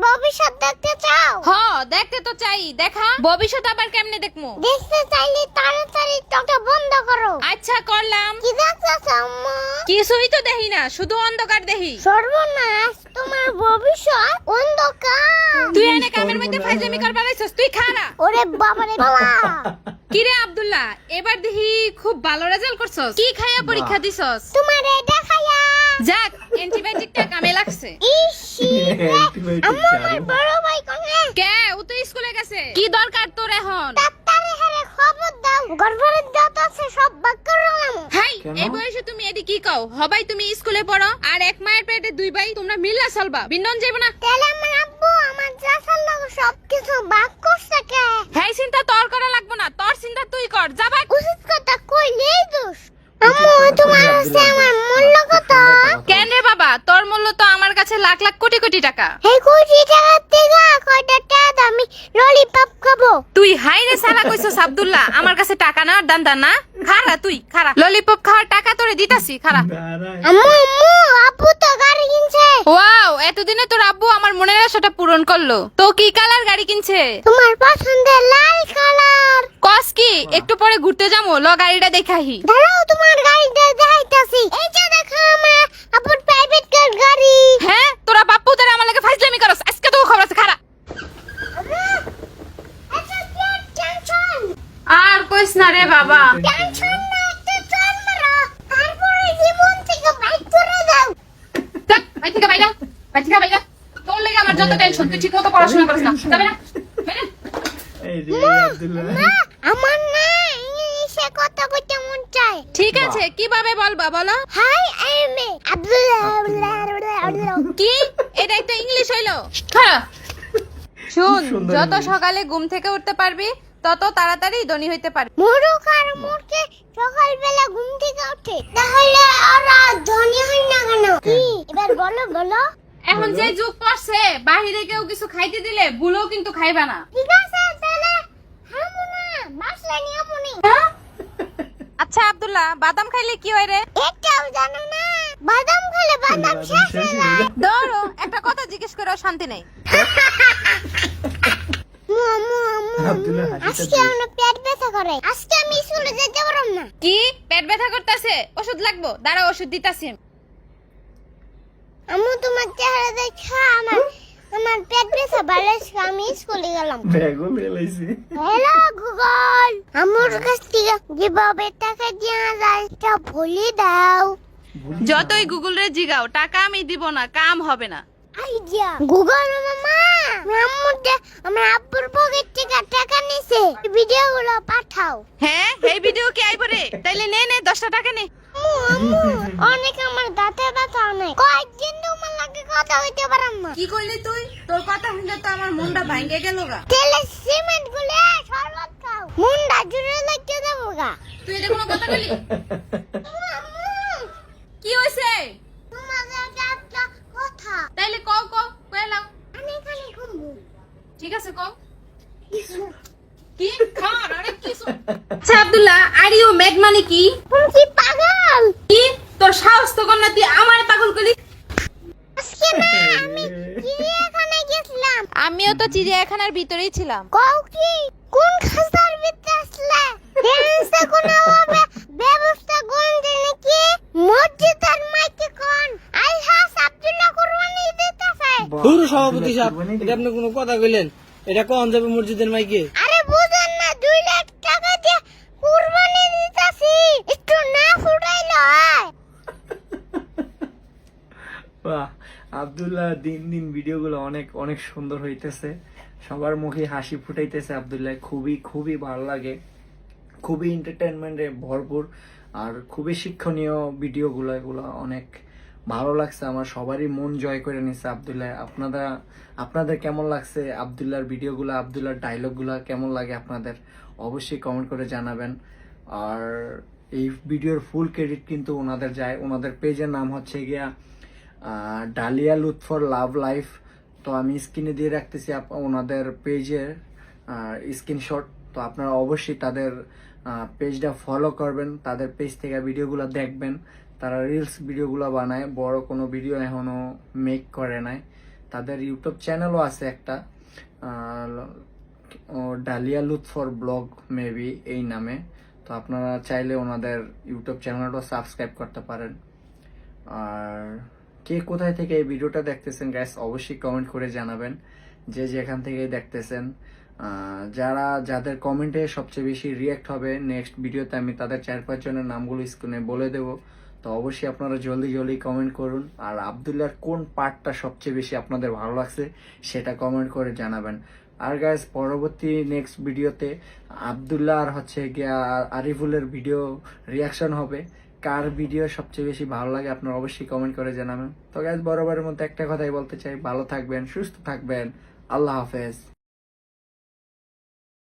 ভবিষ্যৎ দেখতে চাও? হ্যাঁ দেখতে তো চাই। দেখা ভবিষ্যৎ আবার কেমনে দেখমু? দেখতে চাইলে তাড়াতাড়ি চোখটা বন্ধ করো। আচ্ছা করলাম। কি দেখতেছো আম্মা? কিছুই তো দেখি না, শুধু অন্ধকার দেখি। সর্বনাশ, তোমার ভবিষ্যৎ অন্ধকার। তুই এনে কামের মধ্যে ফাইজলামি করবার আইছস, তুই খারা। ওরে বাবারে বাবা। কি রে আব্দুল্লাহ, এবার দেখি খুব ভালো রেজাল্ট করছস। কি খাইয়া পরীক্ষা দিছস? তোমার এটা খায়া যাক, অ্যান্টিবায়োটিকটা কামে লাগছে। ইসি আম্মা, আমার বড় ভাই কোনে? কে? ও তো স্কুলে গেছে। কি দরকার তোর এখন? ডাক্তারে হারে খবর দাও, গর্ভের দাঁত আছে সব বাক করলাম। হাই, এই বয়সে তুমি এদি কি কও? হবাই তুমি স্কুলে পড়ো আর এক মায়ের পেটে দুই ভাই, তোমরা মিল্লা চলবা, বিন্দন যাইব না। তাহলে আমার আব্বু আমার চাচার লগে সবকিছু বাক করছে কে? হ্যাঁ, চিন্তা তোর করা লাগবো না, তোর চিন্তা তুই কর। যাবা উচিত কথা কইলেই দোষ। আম্মু, তোমার কাছে আমার মূল্য কত? কেন রে বাবা, তোর মূল্য তো আমার কাছে লাখ লাখ কোটি কোটি টাকা। এই কোটি টাকা থেকে কয়টা টাকা আমি ললিপপ খাবো? তুই হাই রে সালা কইছস আব্দুল্লাহ, আমার কাছে টাকা না দান্দা না। খারা তুই খারা, ললিপপ খাওয়ার টাকা তোরে দিতাছি, খারা। আম্মু আম্মু, আব্বু তো গাড়ি কিনছে। ওয়াও, এতদিনে তোর আব্বু আমার মনের আশাটা পূরণ করলো। তো কি কালার গাড়ি কিনছে? তোমার পছন্দের লাল কালার। কস কি? একটু পরে ঘুরতে যাবো, ল গাড়িটা দেখাহি। দাঁড়াও, তোমার গাড়িটা দেখাইতাছি। এই যে দেখো আমার আব্বুর প্রাইভেট কার গাড়ি। হ্যাঁ, তোরা বাপ্পু তারা আমার লাগে ফাইজলামি করস। আজকে তো খবর আছে, খারা। আচ্ছা, টেনশন আর কইস না রে বাবা। টেনশন না, একটু চল মারো, তারপরে জীবন থেকে বাইক করে দাও। যাক, বাই থেকে বাইরা, বাই থেকে বাইরা। তোর লাগে আমার যত টেনশন, তুই ঠিক মতো পড়াশোনা করিস না। যাবে না? বাইরা। এই রে আব্দুল্লাহ, মা, আমার না ইংলিশে কথা কইতে মন চায়। ঠিক আছে, কিভাবে বলবা বলো? Hi, I am Abdullah. কি? এটাই তো ইংলিশ হইলো। খারা। শুন, সুন্দর যত English। সকালে ঘুম থেকে উঠতে পারবি তত তাড়াতাড়ি ধনী হইতে পারবি। মুরুখ আর মুরকে সকালবেলা ঘুম থেকে ওঠে, তাহলে ওরা ধনী হয় না কেন? কি এবার বলো বলো। এখন যে যুগ পড়ছে, বাহিরে কেউ কিছু খাইতে দিলে ভুলেও কিন্তু খাইবা না। ঠিক আছে, তাহলে হামু না, বাসলে নিয়ে মুনি। আচ্ছা আব্দুল্লাহ, বাদাম খাইলে কি হয় রে? একটাও জানো না? বাদাম খেলে বাদাম শেষ হয়ে যায়। ধরো, একটা কথা জিজ্ঞেস করেও শান্তি নেই। আব্দুল্লাহ হাসিটা আজকে আমার পেট ব্যথা করে, আজকে আমি স্কুলে যেতে পারব না। কি পেট ব্যথা করতেছে? ওষুধ লাগবো, দাঁড়া ওষুধ দিতাছি। আম্মু, তোমার চেহারা দেখে আমার পেট ব্যথা বাড়ছে, আমি স্কুলে গেলাম। ব্যাগও মেলাইছে। হ্যালো গুগল, আমার কাছ থেকে কিভাবে টাকা দেওয়া যায় তা বলে দাও। যতই গুগল রে জিগাও, টাকা আমি দিব না, কাম হবে না। আইডিয়া গুগল মামা, আমার আব্বুর পকেট থেকে টাকা নিছে, ভিডিওগুলো পাঠাও। হ্যাঁ, এই ভিডিও কি আইব রে? তাইলে নে নে 10টা টাকা নে। আম্মু, অনেক আমার দাঁতে ব্যথা অনেক, কয়েকদিন তোমার লাগে কথা হইতে পারাম না। কি কইলি তুই? তোর কথা শুনলে তো আমার মনটা ভাঙে গেল গা। তেলে সিমেন্ট গুলে শরবত খাও, মুন্ডা জুড়ে লাগতে দেবো গা। তুই এটা কোনো কথা কইলি? আম্মু, কি হইছে? তোমাদের একটা কথা, তাইলে কও কও, কইলাম। আমি এখানে ঘুমবো। ঠিক আছে কও। কি খার? আরে কি আচ্ছা আব্দুল্লাহ, আর ইউ মেড মানে কি? তুমি কি পাগল? কি তোর সাহস তো কম না, তুই আমারে পাগল কইলি? আজকে না আমি চিড়িয়াখানায় গেছিলাম। আমিও তো চিড়িয়াখানার ভিতরেই ছিলাম। কও কি কোন খাঁচার ভিতরে আসলে? ফেন্সে কোনো ভাবে ব্যবস্থা গন্ধে নাকি? মসজিদের মাইকে কোন আলহাস আব্দুল্লাহ কুরবানি দিতেছে। পুরো সভাপতি সাহেব, এটা আপনি কোনো কথা কইলেন? এটা কখন যাবে মসজিদের মাইকে? আরে বুঝেন না, 2 লাখ টাকা দিয়ে কুরবানি দিতেছি, একটু না ফুটাইলো হয়। বাহ, আব্দুল্লাহ দিন দিন ভিডিওগুলো অনেক অনেক সুন্দর হইতেছে, সবার মুখে হাসি ফুটাইতেছে। আব্দুল্লাহ খুবই খুবই ভালো লাগে, খুবই এন্টারটেনমেন্টে ভরপুর আর খুবই শিক্ষণীয় ভিডিওগুলো, এগুলো অনেক ভালো লাগছে আমার, সবারই মন জয় করে নিছে আব্দুল্লাহ। আপনাদের কেমন লাগছে আব্দুল্লাহর ভিডিওগুলো, আব্দুল্লাহর ডায়লগগুলো কেমন লাগে আপনাদের অবশ্যই কমেন্ট করে জানাবেন। আর এই ভিডিওর ফুল ক্রেডিট কিন্তু ওনাদের যায়, ওনাদের পেজের নাম হচ্ছে গিয়া ডালিয়া লুৎফর লাভ লাইফ। তো আমি স্ক্রিনে দিয়ে রাখতেছি ওনাদের পেজের স্ক্রিনশট, তো আপনারা অবশ্যই তাদের পেজটা ফলো করবেন, তাদের পেজ থেকে ভিডিওগুলো দেখবেন। তারা রিলস ভিডিওগুলো বানায়, বড় কোনো ভিডিও এখনো মেক করে নাই। তাদের ইউটিউব চ্যানেলও আছে একটা, ডালিয়া লুৎফর ব্লগ মেবি এই নামে। তো আপনারা চাইলে ওনাদের ইউটিউব চ্যানেলটা সাবস্ক্রাইব করতে পারেন। আর কে কোথায় থেকে এই ভিডিওটা দেখতেছেন গাইস অবশ্যই কমেন্ট করে জানাবেন, যে যেখান থেকে দেখতেছেন। যাদের কমেন্টে সবচেয়ে বেশি রিয়াক্ট হবে নেক্সট ভিডিওতে আমি তাদের 4-5 জনের নামগুলো স্ক্রিনে বলে দেব। তো অবশ্যই আপনারা জলদি কমেন্ট করুন। আর আব্দুল্লাহর কোন পার্টটা সবচেয়ে বেশি আপনাদের ভালো লাগছে সেটা কমেন্ট করে জানাবেন। আর গাইস পরবর্তী নেক্সট ভিডিওতে আব্দুল্লাহ আর হচ্ছে গিয়া আরিফুলের ভিডিও রিয়াকশন হবে। কার ভিডিও সবচেয়ে বেশি ভালো লাগে আপনারা অবশ্যই কমেন্ট করে জানাবেন। তো গাইস বরাবরের মধ্যে একটা কথাই বলতে চাই, ভালো থাকবেন, সুস্থ থাকবেন, আল্লাহ হাফেজ।